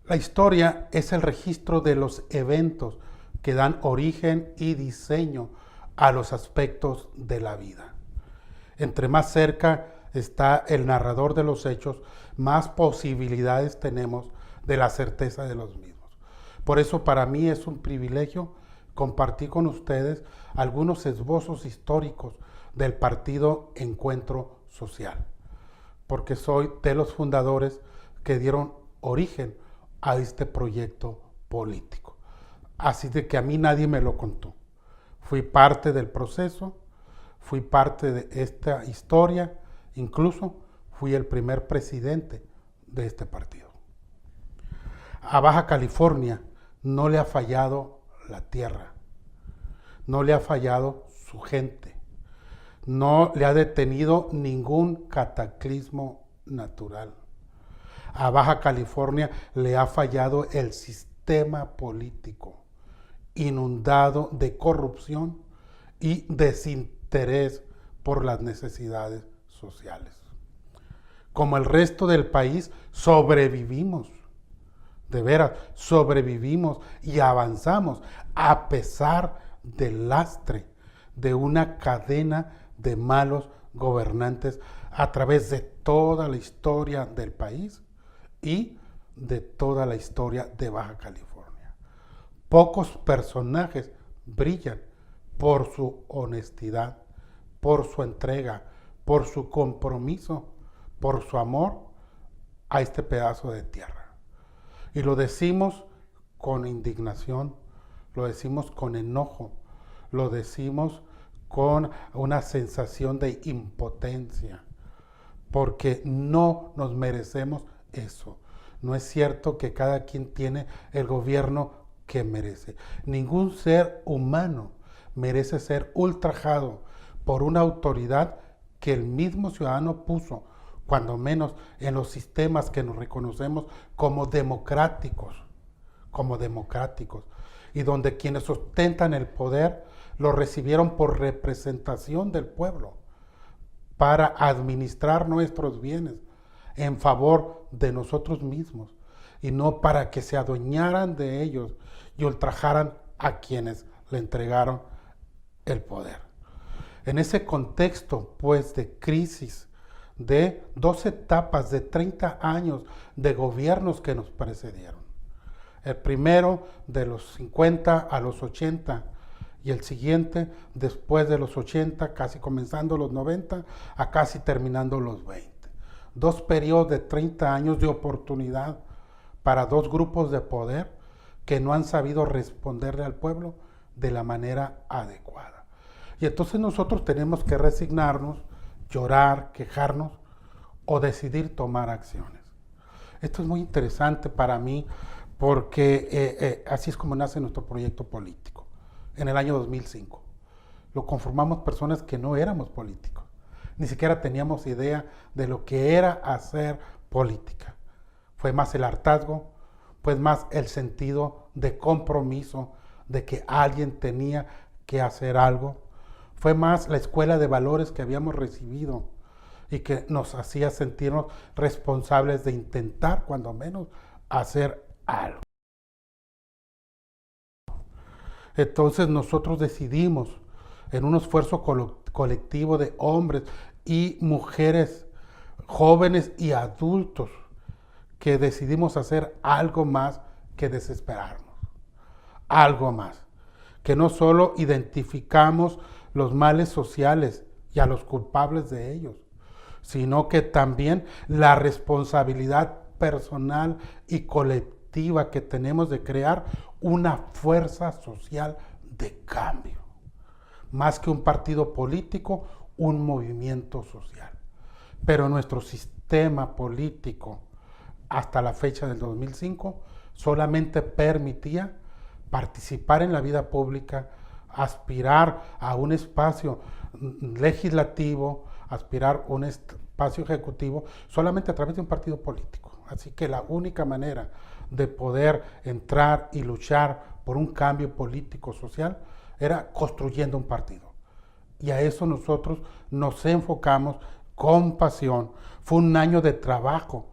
La historia es el registro de los eventos que dan origen y diseño a los aspectos de la vida. Entre más cerca está el narrador de los hechos, más posibilidades tenemos de la certeza de los mismos. Por eso para mí es un privilegio compartir con ustedes algunos esbozos históricos del partido Encuentro Social, porque soy de los fundadores que dieron origen a este proyecto político. Así de que a mí nadie me lo contó. Fui parte del proceso, fui parte de esta historia, incluso fui el primer presidente de este partido. A Baja California no le ha fallado la tierra, no le ha fallado su gente, no le ha detenido ningún cataclismo natural. A Baja California le ha fallado el sistema político, inundado de corrupción y desinterés por las necesidades sociales. Como el resto del país, sobrevivimos. De veras, sobrevivimos y avanzamos a pesar del lastre de una cadena de malos gobernantes a través de toda la historia del país y de toda la historia de Baja California. Pocos personajes brillan por su honestidad, por su entrega, por su compromiso, por su amor a este pedazo de tierra. Y lo decimos con indignación, lo decimos con enojo, lo decimos con una sensación de impotencia, porque no nos merecemos eso. No es cierto que cada quien tiene el gobierno que merece. Ningún ser humano merece ser ultrajado por una autoridad que el mismo ciudadano puso, cuando menos en los sistemas que nos reconocemos como democráticos, y donde quienes ostentan el poder lo recibieron por representación del pueblo para administrar nuestros bienes en favor de nosotros mismos y no para que se adueñaran de ellos y ultrajaran a quienes le entregaron el poder. En ese contexto, pues, de crisis, de 2 etapas de 30 años de gobiernos que nos precedieron. El primero de los 50 a los 80 y el siguiente después de los 80, casi comenzando los 90 a casi terminando los 20. 2 periodos de 30 años de oportunidad para 2 grupos de poder que no han sabido responderle al pueblo de la manera adecuada. Y entonces nosotros tenemos que resignarnos, llorar, quejarnos o decidir tomar acciones. Esto es muy interesante para mí porque así es como nace nuestro proyecto político. En el año 2005 lo conformamos personas que no éramos políticos, ni siquiera teníamos idea de lo que era hacer política. Fue más el hartazgo, pues más el sentido de compromiso, de que alguien tenía que hacer algo. Fue más la escuela de valores que habíamos recibido y que nos hacía sentirnos responsables de intentar, cuando menos, hacer algo. Entonces nosotros decidimos, en un esfuerzo colectivo de hombres y mujeres, jóvenes y adultos, que decidimos hacer algo más que desesperarnos. Algo más. Que no solo identificamos los males sociales y a los culpables de ellos, sino que también la responsabilidad personal y colectiva que tenemos de crear una fuerza social de cambio. Más que un partido político, un movimiento social. Pero nuestro sistema político, hasta la fecha del 2005, solamente permitía participar en la vida pública, aspirar a un espacio legislativo, aspirar a un espacio ejecutivo, solamente a través de un partido político. Así que la única manera de poder entrar y luchar por un cambio político social era construyendo un partido. Y a eso nosotros nos enfocamos con pasión. Fue un año de trabajo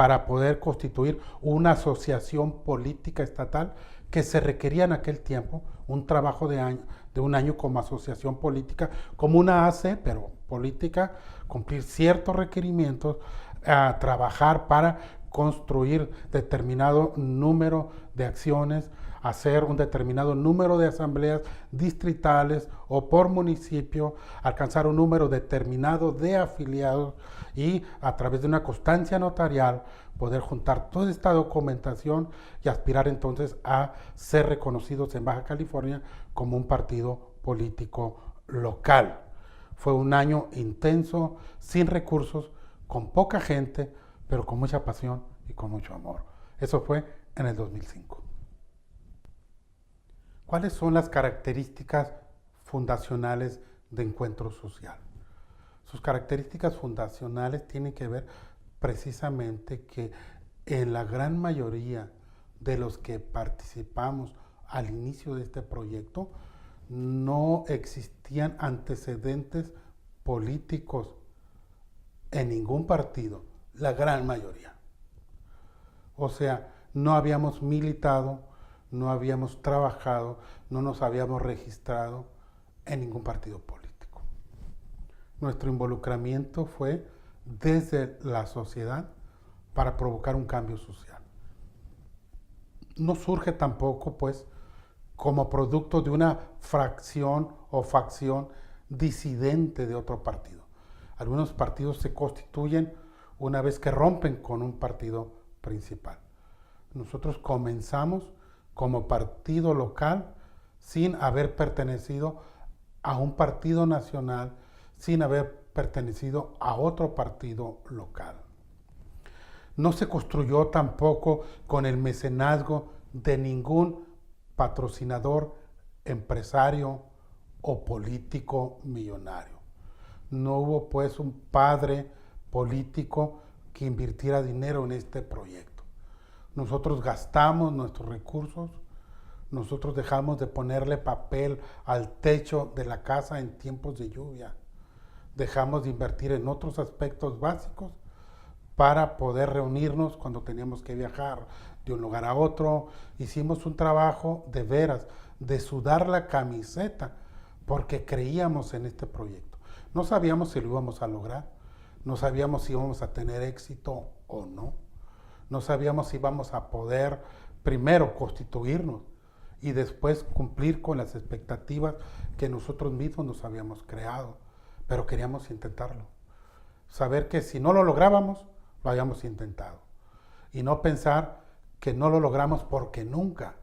para poder constituir una asociación política estatal que se requería en aquel tiempo, un trabajo de un año como asociación política, como una AC, pero política, cumplir ciertos requerimientos, a trabajar para construir determinado número de acciones, hacer un determinado número de asambleas distritales o por municipio, alcanzar un número determinado de afiliados y a través de una constancia notarial poder juntar toda esta documentación y aspirar entonces a ser reconocidos en Baja California como un partido político local. Fue un año intenso, sin recursos, con poca gente, pero con mucha pasión y con mucho amor. Eso fue en el 2005. ¿Cuáles son las características fundacionales de Encuentro Social? Sus características fundacionales tienen que ver precisamente que en la gran mayoría de los que participamos al inicio de este proyecto no existían antecedentes políticos en ningún partido, la gran mayoría. O sea, no habíamos militado, no habíamos trabajado, no nos habíamos registrado en ningún partido político. Nuestro involucramiento fue desde la sociedad para provocar un cambio social. No surge tampoco, pues, como producto de una fracción o facción disidente de otro partido. Algunos partidos se constituyen una vez que rompen con un partido principal. Nosotros comenzamos como partido local sin haber pertenecido a un partido nacional, sin haber pertenecido a otro partido local. No se construyó tampoco con el mecenazgo de ningún patrocinador, empresario o político millonario. No hubo pues un padre político que invirtiera dinero en este proyecto. Nosotros gastamos nuestros recursos, nosotros dejamos de ponerle papel al techo de la casa en tiempos de lluvia. Dejamos de invertir en otros aspectos básicos para poder reunirnos cuando teníamos que viajar de un lugar a otro. Hicimos un trabajo de veras, de sudar la camiseta, porque creíamos en este proyecto. No sabíamos si lo íbamos a lograr, no sabíamos si íbamos a tener éxito o no, no sabíamos si íbamos a poder primero constituirnos y después cumplir con las expectativas que nosotros mismos nos habíamos creado, pero queríamos intentarlo. Saber que si no lo lográbamos, lo habíamos intentado. Y no pensar que no lo logramos porque nunca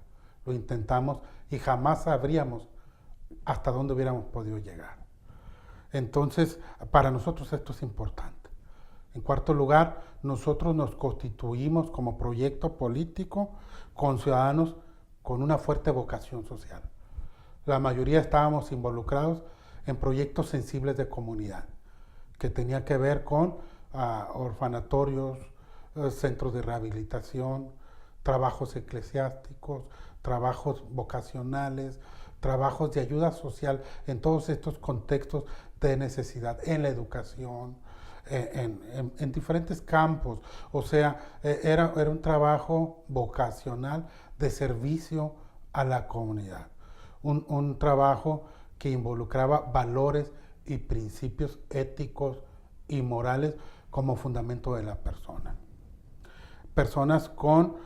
lo intentamos y jamás sabríamos hasta dónde hubiéramos podido llegar. Entonces, para nosotros esto es importante. En cuarto lugar, nosotros nos constituimos como proyecto político con ciudadanos con una fuerte vocación social. La mayoría estábamos involucrados en proyectos sensibles de comunidad, que tenían que ver con orfanatorios, centros de rehabilitación, trabajos eclesiásticos, trabajos vocacionales, trabajos de ayuda social en todos estos contextos de necesidad, en la educación, en diferentes campos. O sea, era un trabajo vocacional de servicio a la comunidad. Un trabajo que involucraba valores y principios éticos y morales como fundamento de la persona. Personas con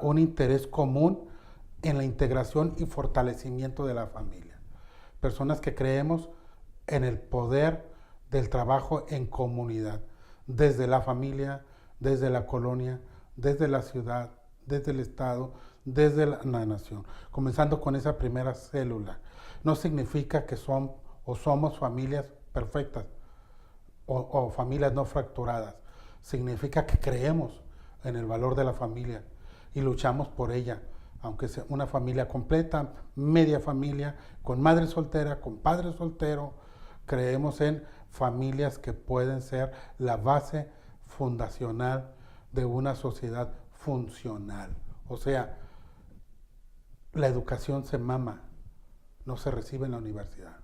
un interés común en la integración y fortalecimiento de la familia. Personas que creemos en el poder del trabajo en comunidad, desde la familia, desde la colonia, desde la ciudad, desde el estado, desde la nación. Comenzando con esa primera célula. No significa que son o somos familias perfectas o familias no fracturadas. Significa que creemos en el valor de la familia y luchamos por ella, aunque sea una familia completa, media familia, con madre soltera, con padre soltero. Creemos en familias que pueden ser la base fundacional de una sociedad funcional. O sea, la educación se mama, no se recibe en la universidad.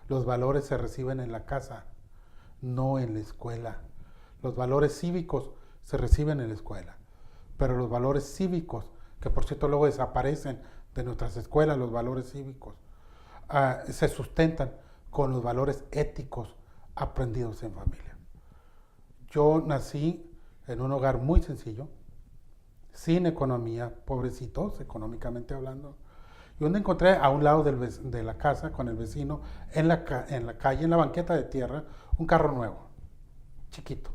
Los valores se reciben en la casa, no en la escuela. Los valores cívicos se reciben en la escuela, pero los valores cívicos, que por cierto luego desaparecen de nuestras escuelas, los valores cívicos, se sustentan con los valores éticos aprendidos en familia. Yo nací en un hogar muy sencillo, sin economía, pobrecitos económicamente hablando, y donde encontré a un lado de la casa con el vecino, en la calle, en la banqueta de tierra, un carro nuevo, chiquito.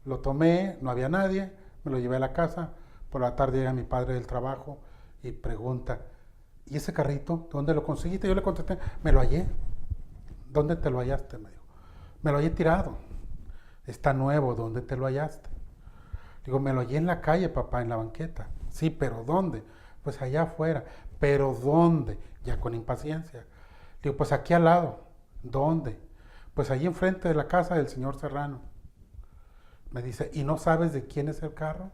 Lo tomé, no había nadie, me lo llevé a la casa. Por la tarde llega mi padre del trabajo y pregunta, ¿y ese carrito dónde lo conseguiste? Yo le contesté, me lo hallé. ¿Dónde te lo hallaste? Me dijo, me lo hallé tirado. Está nuevo, ¿dónde te lo hallaste? Digo, me lo hallé en la calle, papá, en la banqueta. Sí, pero ¿dónde? Pues allá afuera. ¿Pero dónde? Ya con impaciencia. Digo, pues aquí al lado. ¿Dónde? Pues allí enfrente de la casa del señor Serrano. Me dice, ¿y no sabes de quién es el carro?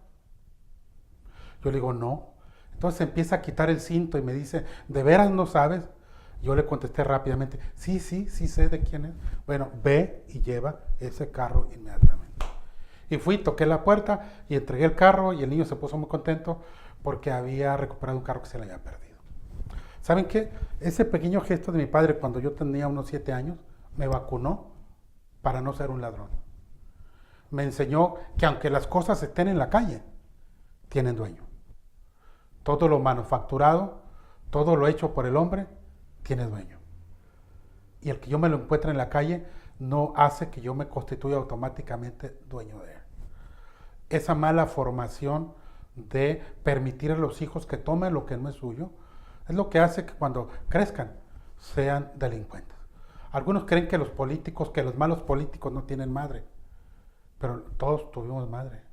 Yo le digo, no. Entonces empieza a quitar el cinto y me dice, ¿de veras no sabes? Yo le contesté rápidamente, sí sé de quién es. Bueno, ve y lleva ese carro inmediatamente. Y fui, toqué la puerta y entregué el carro y el niño se puso muy contento porque había recuperado un carro que se le había perdido. ¿Saben qué? Ese pequeño gesto de mi padre cuando yo tenía unos 7 años me vacunó para no ser un ladrón. Me enseñó que aunque las cosas estén en la calle, tienen dueño. Todo lo manufacturado, todo lo hecho por el hombre, tiene dueño. Y el que yo me lo encuentre en la calle no hace que yo me constituya automáticamente dueño de él. Esa mala formación de permitir a los hijos que tomen lo que no es suyo, es lo que hace que cuando crezcan sean delincuentes. Algunos creen que los políticos, que los malos políticos no tienen madre, pero todos tuvimos madre.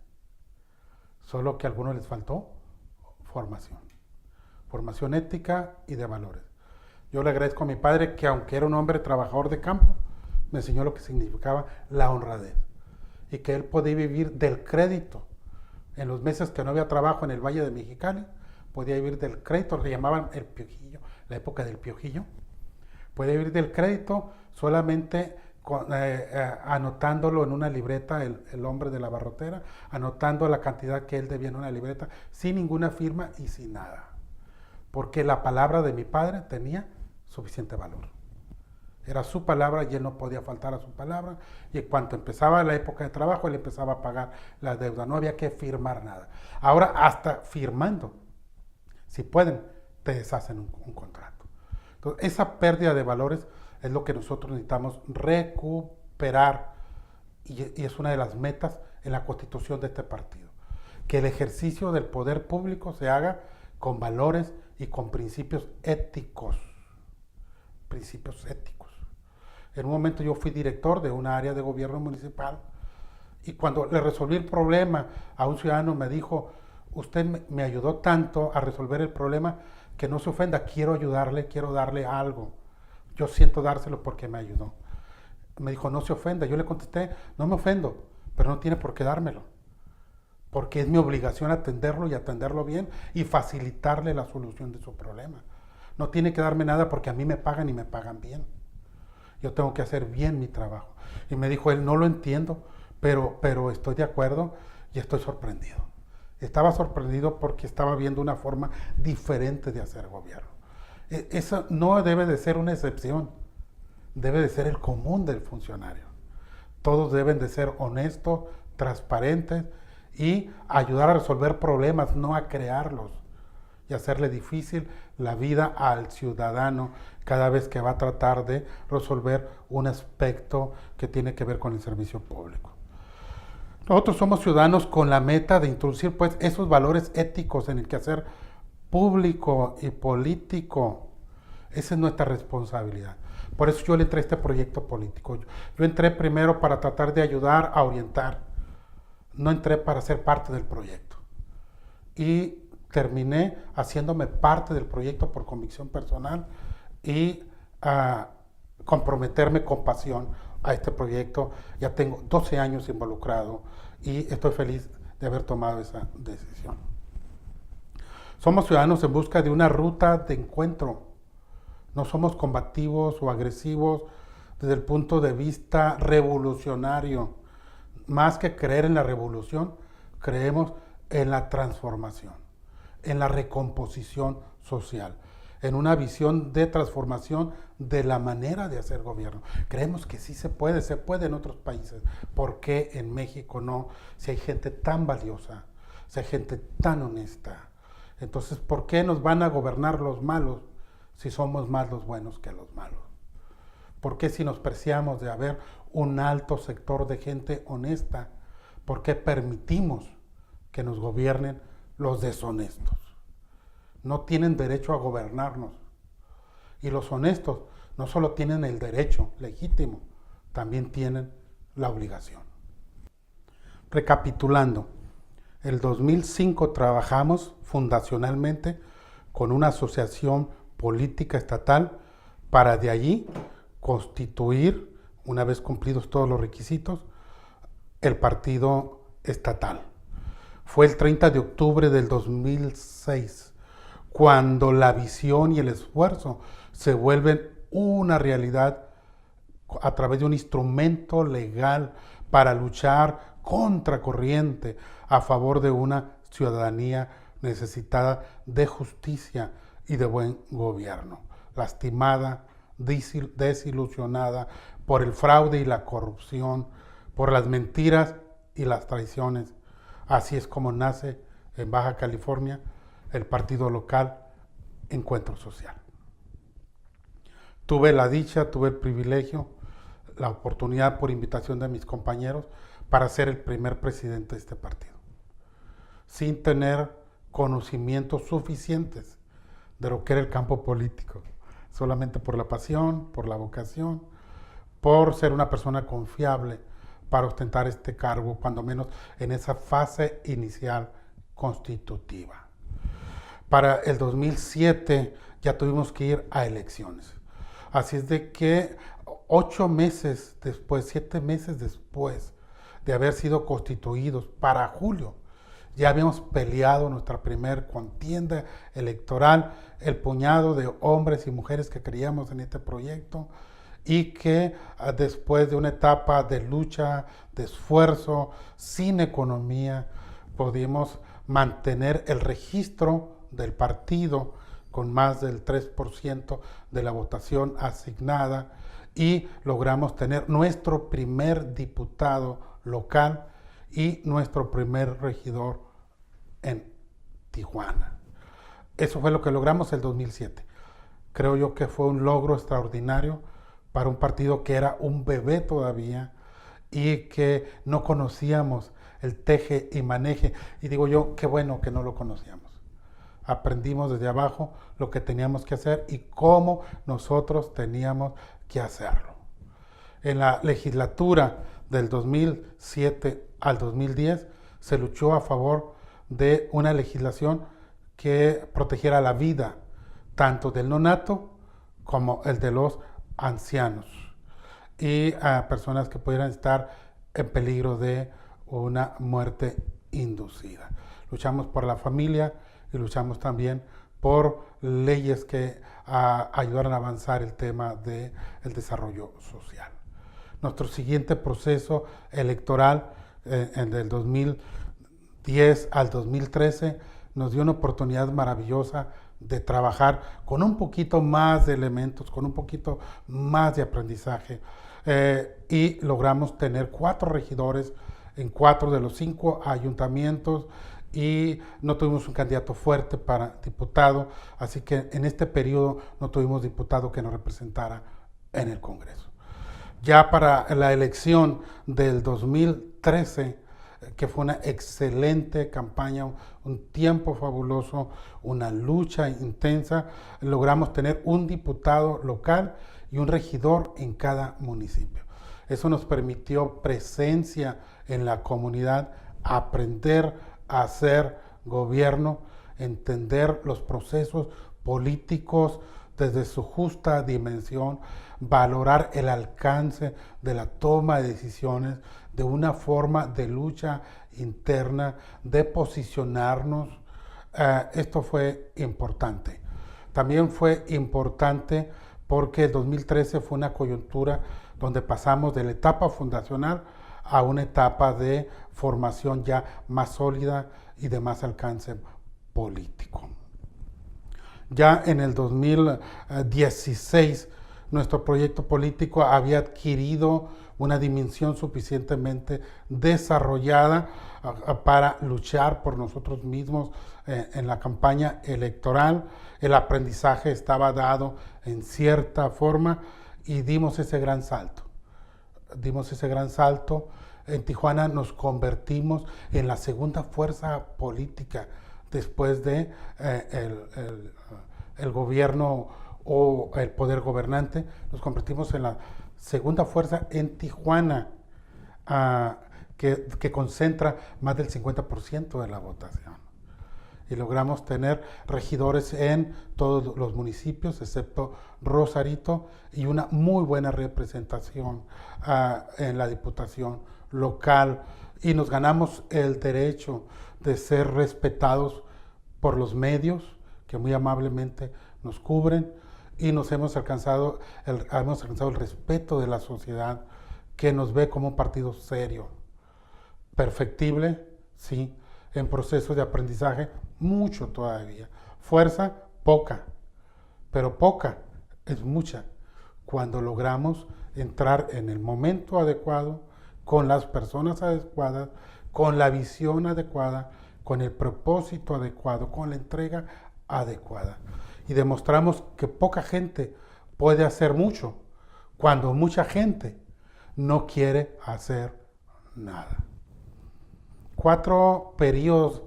Solo que a algunos les faltó formación ética y de valores. Yo le agradezco a mi padre que aunque era un hombre trabajador de campo, me enseñó lo que significaba la honradez y que él podía vivir del crédito. En los meses que no había trabajo en el Valle de Mexicali, podía vivir del crédito, le llamaban el piojillo, la época del piojillo. Podía vivir del crédito solamente anotándolo en una libreta, el hombre de la barrotera, anotando la cantidad que él debía en una libreta, sin ninguna firma y sin nada. Porque la palabra de mi padre tenía suficiente valor. Era su palabra y él no podía faltar a su palabra. Y cuando empezaba la época de trabajo, él empezaba a pagar la deuda. No había que firmar nada. Ahora, hasta firmando, si pueden, te deshacen un contrato. Entonces, esa pérdida de valores es lo que nosotros necesitamos recuperar. Y es una de las metas en la constitución de este partido. Que el ejercicio del poder público se haga con valores y con principios éticos. Principios éticos. En un momento yo fui director de una área de gobierno municipal y cuando le resolví el problema a un ciudadano me dijo, usted me ayudó tanto a resolver el problema que no se ofenda, quiero ayudarle, quiero darle algo. Yo siento dárselo porque me ayudó. Me dijo, no se ofenda. Yo le contesté, no me ofendo, pero no tiene por qué dármelo. Porque es mi obligación atenderlo y atenderlo bien y facilitarle la solución de su problema. No tiene que darme nada porque a mí me pagan y me pagan bien. Yo tengo que hacer bien mi trabajo. Y me dijo él, no lo entiendo, pero estoy de acuerdo y estoy sorprendido. Estaba sorprendido porque estaba viendo una forma diferente de hacer gobierno. Eso no debe de ser una excepción, debe de ser el común del funcionario. Todos deben de ser honestos, transparentes y ayudar a resolver problemas, no a crearlos y hacerle difícil la vida al ciudadano cada vez que va a tratar de resolver un aspecto que tiene que ver con el servicio público. Nosotros somos ciudadanos con la meta de introducir pues esos valores éticos en el quehacer público y político. Esa es nuestra responsabilidad. Por eso yo le entré a este proyecto político. Yo entré primero para tratar de ayudar a orientar. No entré para ser parte del proyecto. Y terminé haciéndome parte del proyecto por convicción personal y comprometerme con pasión a este proyecto. Ya tengo 12 años involucrado y estoy feliz de haber tomado esa decisión. Somos ciudadanos en busca de una ruta de encuentro. No somos combativos o agresivos desde el punto de vista revolucionario. Más que creer en la revolución, creemos en la transformación, en la recomposición social, en una visión de transformación de la manera de hacer gobierno. Creemos que sí se puede en otros países. ¿Por qué en México no? Si hay gente tan valiosa, si hay gente tan honesta. Entonces, ¿por qué nos van a gobernar los malos si somos más los buenos que los malos? ¿Por qué si nos preciamos de haber un alto sector de gente honesta, por qué permitimos que nos gobiernen los deshonestos? No tienen derecho a gobernarnos. Y los honestos no solo tienen el derecho legítimo, también tienen la obligación. Recapitulando, el 2005 trabajamos fundacionalmente con una asociación política estatal para de allí constituir, una vez cumplidos todos los requisitos, el partido estatal. Fue el 30 de octubre del 2006 cuando la visión y el esfuerzo se vuelven una realidad a través de un instrumento legal para luchar contra corriente a favor de una ciudadanía necesitada de justicia y de buen gobierno, lastimada, desilusionada por el fraude y la corrupción, por las mentiras y las traiciones. Así es como nace en Baja California el partido local Encuentro Social. Tuve la dicha, tuve el privilegio, la oportunidad por invitación de mis compañeros para ser el primer presidente de este partido, sin tener conocimientos suficientes de lo que era el campo político, solamente por la pasión, por la vocación, por ser una persona confiable para ostentar este cargo, cuando menos en esa fase inicial constitutiva. Para el 2007 ya tuvimos que ir a elecciones. Así es de que 8 meses después, 7 meses después de haber sido constituidos para julio, ya habíamos peleado nuestra primer contienda electoral, el puñado de hombres y mujeres que creíamos en este proyecto y que después de una etapa de lucha, de esfuerzo, sin economía, pudimos mantener el registro del partido con más del 3% de la votación asignada y logramos tener nuestro primer diputado local y nuestro primer regidor en Tijuana. Eso fue lo que logramos el 2007. Creo yo que fue un logro extraordinario para un partido que era un bebé todavía y que no conocíamos el teje y maneje. Y digo yo, qué bueno que no lo conocíamos. Aprendimos desde abajo lo que teníamos que hacer y cómo nosotros teníamos que hacerlo. En la legislatura del 2007 al 2010 se luchó a favor de una legislación que protegiera la vida, tanto del nonato como el de los ancianos y a personas que pudieran estar en peligro de una muerte inducida. Luchamos por la familia y luchamos también por leyes que ayudaran a avanzar el tema del desarrollo social. Nuestro siguiente proceso electoral del 2010 al 2013 nos dio una oportunidad maravillosa de trabajar con un poquito más de elementos, con un poquito más de aprendizaje y logramos tener 4 regidores en 4 de los 5 ayuntamientos y no tuvimos un candidato fuerte para diputado, así que en este periodo no tuvimos diputado que nos representara en el Congreso. Ya para la elección del 2013, que fue una excelente campaña, un tiempo fabuloso, una lucha intensa, logramos tener un diputado local y un regidor en cada municipio. Eso nos permitió presencia en la comunidad, aprender a hacer gobierno, entender los procesos políticos desde su justa dimensión, valorar el alcance de la toma de decisiones, de una forma de lucha interna, de posicionarnos. Esto fue importante. También fue importante porque el 2013 fue una coyuntura donde pasamos de la etapa fundacional a una etapa de formación ya más sólida y de más alcance político. Ya en el 2016, nuestro proyecto político había adquirido una dimensión suficientemente desarrollada para luchar por nosotros mismos en la campaña electoral. El aprendizaje estaba dado en cierta forma y dimos ese gran salto. En Tijuana nos convertimos en la segunda fuerza política después de el gobierno o el poder gobernante. Nos convertimos en la segunda fuerza en Tijuana, que concentra más del 50% de la votación. Y logramos tener regidores en todos los municipios, excepto Rosarito, y una muy buena representación en la diputación local. Y nos ganamos el derecho de ser respetados por los medios, que muy amablemente nos cubren, y nos hemos alcanzado el respeto de la sociedad, que nos ve como un partido serio. Perfectible, sí, en proceso de aprendizaje, mucho todavía. Fuerza, poca, pero poca es mucha cuando logramos entrar en el momento adecuado, con las personas adecuadas, con la visión adecuada, con el propósito adecuado, con la entrega adecuada. Y demostramos que poca gente puede hacer mucho cuando mucha gente no quiere hacer nada. 4 periodos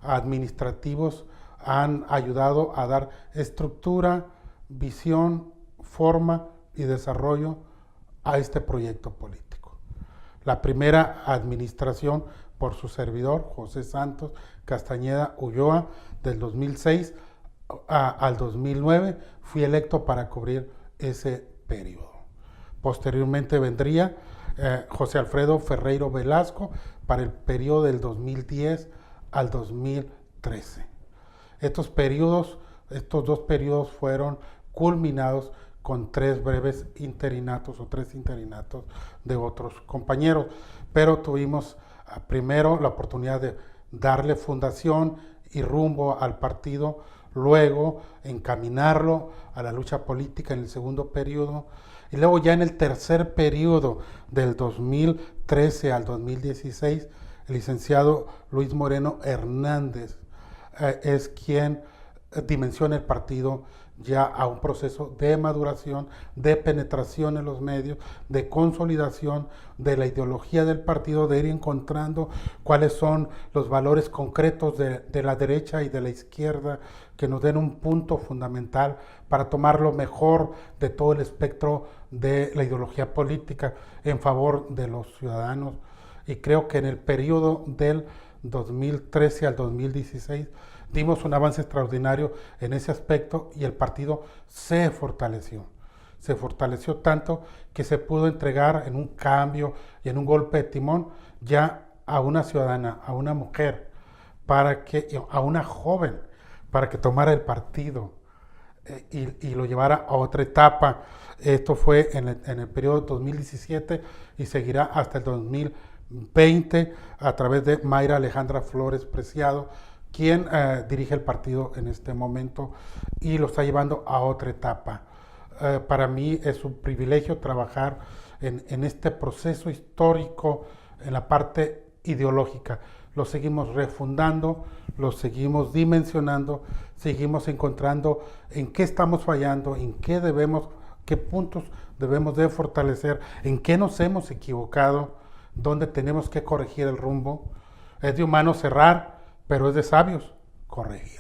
administrativos han ayudado a dar estructura, visión, forma y desarrollo a este proyecto político. La primera administración por su servidor, José Santos Castañeda Ulloa, del 2006 al 2009, fui electo para cubrir ese periodo. Posteriormente vendría José Alfredo Ferreiro Velasco para el periodo del 2010 al 2013. Estos 2 periodos fueron culminados con 3 breves interinatos o 3 interinatos de otros compañeros, pero tuvimos primero la oportunidad de darle fundación y rumbo al partido, luego encaminarlo a la lucha política en el segundo periodo, y luego ya en el tercer periodo del 2013 al 2016, el licenciado Luis Moreno Hernández es quien dimensiona el partido ya a un proceso de maduración, de penetración en los medios, de consolidación de la ideología del partido, de ir encontrando cuáles son los valores concretos de la derecha y de la izquierda que nos den un punto fundamental para tomar lo mejor de todo el espectro de la ideología política en favor de los ciudadanos. Y creo que en el periodo del 2013 al 2016 dimos un avance extraordinario en ese aspecto y el partido se fortaleció. Se fortaleció tanto que se pudo entregar en un cambio y en un golpe de timón ya a una ciudadana, a una mujer, a una joven, para que tomara el partido y lo llevara a otra etapa. Esto fue en el periodo 2017 y seguirá hasta el 2020 a través de Mayra Alejandra Flores Preciado, quien dirige el partido en este momento y lo está llevando a otra etapa. Para mí es un privilegio trabajar en este proceso histórico, en la parte ideológica. Lo seguimos refundando, lo seguimos dimensionando, seguimos encontrando en qué estamos fallando, en qué puntos debemos de fortalecer, en qué nos hemos equivocado, dónde tenemos que corregir el rumbo. Es de humanos cerrar, pero es de sabios corregir.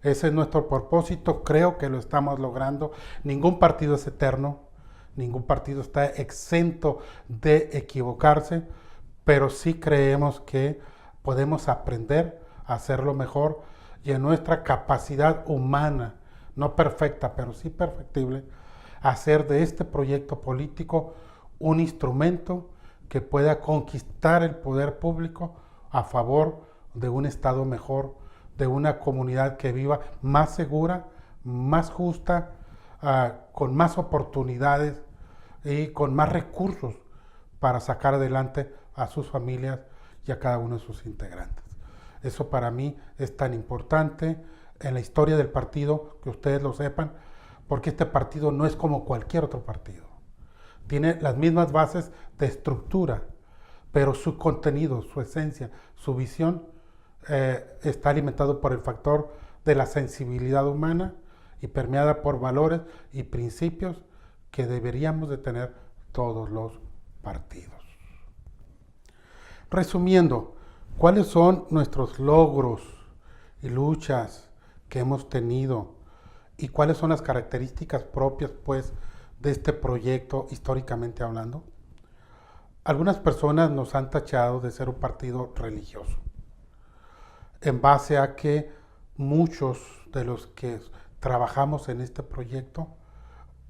Ese es nuestro propósito, creo que lo estamos logrando. Ningún partido es eterno, ningún partido está exento de equivocarse, pero sí creemos que podemos aprender a hacerlo mejor y en nuestra capacidad humana, no perfecta, pero sí perfectible, hacer de este proyecto político un instrumento que pueda conquistar el poder público a favor de un Estado mejor, de una comunidad que viva más segura, más justa, con más oportunidades y con más recursos para sacar adelante a sus familias y a cada uno de sus integrantes. Eso para mí es tan importante en la historia del partido, que ustedes lo sepan, porque este partido no es como cualquier otro partido. Tiene las mismas bases de estructura, pero su contenido, su esencia, su visión está alimentado por el factor de la sensibilidad humana y permeada por valores y principios que deberíamos de tener todos los partidos. Resumiendo, ¿cuáles son nuestros logros y luchas que hemos tenido y cuáles son las características propias, pues, de este proyecto históricamente hablando? Algunas personas nos han tachado de ser un partido religioso, en base a que muchos de los que trabajamos en este proyecto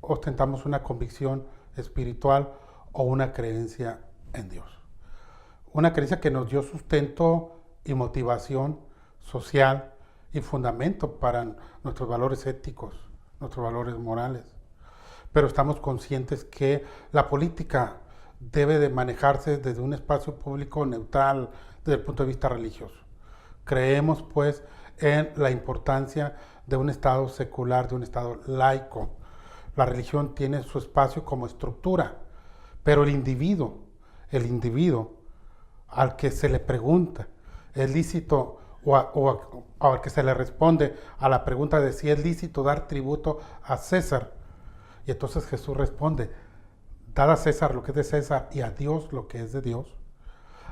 ostentamos una convicción espiritual o una creencia en Dios. Una creencia que nos dio sustento y motivación social y fundamento para nuestros valores éticos, nuestros valores morales. Pero estamos conscientes que la política debe de manejarse desde un espacio público neutral desde el punto de vista religioso. Creemos pues en la importancia de un Estado secular, de un Estado laico. La religión tiene su espacio como estructura, pero el individuo al que se le pregunta, ¿es lícito? O al que se le responde a la pregunta de si es lícito dar tributo a César. Y entonces Jesús responde, dad a César lo que es de César y a Dios lo que es de Dios.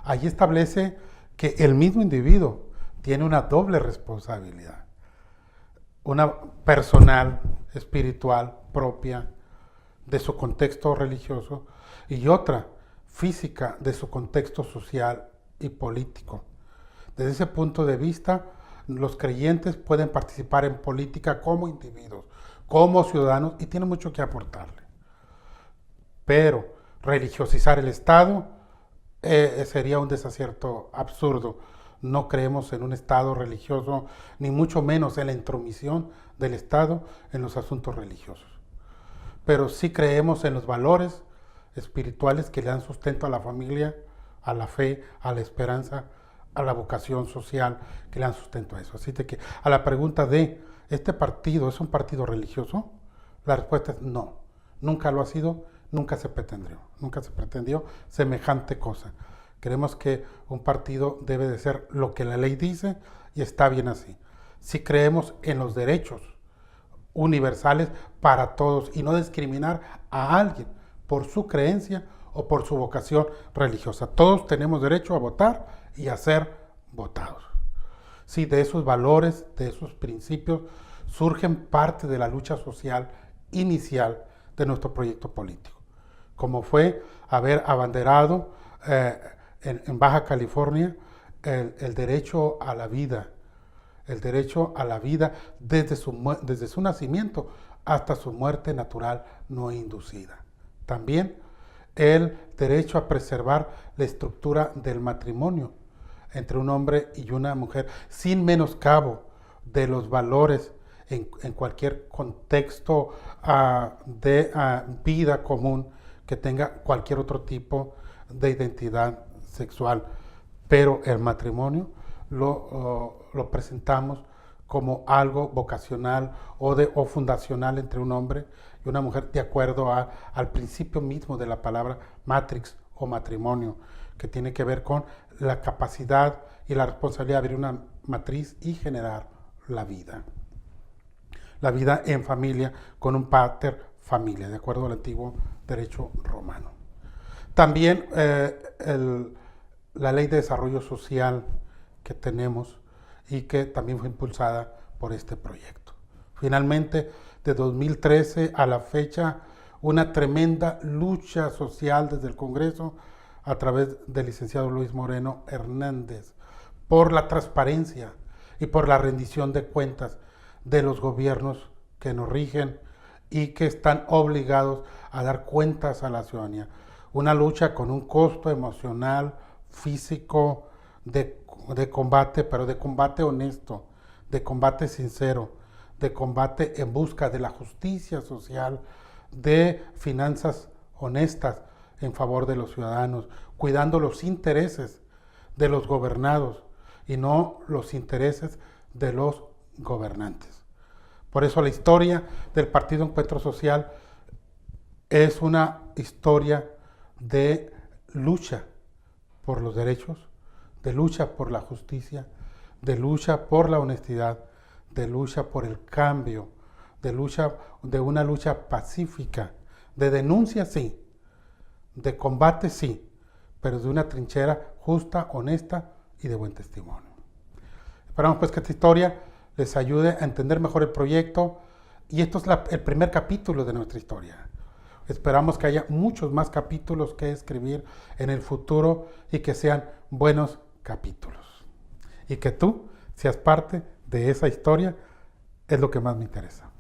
Allí establece que el mismo individuo tiene una doble responsabilidad. Una personal, espiritual, propia, de su contexto religioso, y otra física, de su contexto social y político. Desde ese punto de vista, los creyentes pueden participar en política como individuos, como ciudadanos, y tienen mucho que aportarle. Pero religiosizar el Estado sería un desacierto absurdo. No creemos en un Estado religioso, ni mucho menos en la intromisión del Estado en los asuntos religiosos. Pero sí creemos en los valores espirituales que le dan sustento a la familia, a la fe, a la esperanza, a la vocación social, que le dan sustento a eso. Así que a la pregunta de, ¿este partido es un partido religioso? La respuesta es no. Nunca lo ha sido, nunca se pretendió semejante cosa. Creemos que un partido debe de ser lo que la ley dice y está bien así. Si creemos en los derechos universales para todos y no discriminar a alguien por su creencia o por su vocación religiosa. Todos tenemos derecho a votar y a ser votados. Sí, de esos valores, de esos principios, surgen parte de la lucha social inicial de nuestro proyecto político, como fue haber abanderado en Baja California el derecho a la vida, desde su nacimiento hasta su muerte natural no inducida. También el derecho a preservar la estructura del matrimonio entre un hombre y una mujer, sin menoscabo de los valores en cualquier contexto de vida común que tenga cualquier otro tipo de identidad sexual. Pero el matrimonio lo presentamos como algo vocacional o fundacional entre un hombre y una mujer, de acuerdo al principio mismo de la palabra matrix o matrimonio, que tiene que ver con la capacidad y la responsabilidad de abrir una matriz y generar la vida. La vida en familia con un pater familia, de acuerdo al antiguo derecho romano. También la ley de desarrollo social que tenemos y que también fue impulsada por este proyecto. Finalmente, de 2013 a la fecha, una tremenda lucha social desde el Congreso a través del licenciado Luis Moreno Hernández por la transparencia y por la rendición de cuentas de los gobiernos que nos rigen y que están obligados a dar cuentas a la ciudadanía. Una lucha con un costo emocional, físico, de combate, pero de combate honesto, de combate sincero, de combate en busca de la justicia social, de finanzas honestas, en favor de los ciudadanos, cuidando los intereses de los gobernados y no los intereses de los gobernantes. Por eso la historia del Partido Encuentro Social es una historia de lucha por los derechos, de lucha por la justicia, de lucha por la honestidad, de lucha por el cambio, de una lucha pacífica, de denuncia sí, de combate sí, pero de una trinchera justa, honesta y de buen testimonio. Esperamos pues que esta historia les ayude a entender mejor el proyecto y esto es el primer capítulo de nuestra historia. Esperamos que haya muchos más capítulos que escribir en el futuro y que sean buenos capítulos. Y que tú seas parte de esa historia es lo que más me interesa.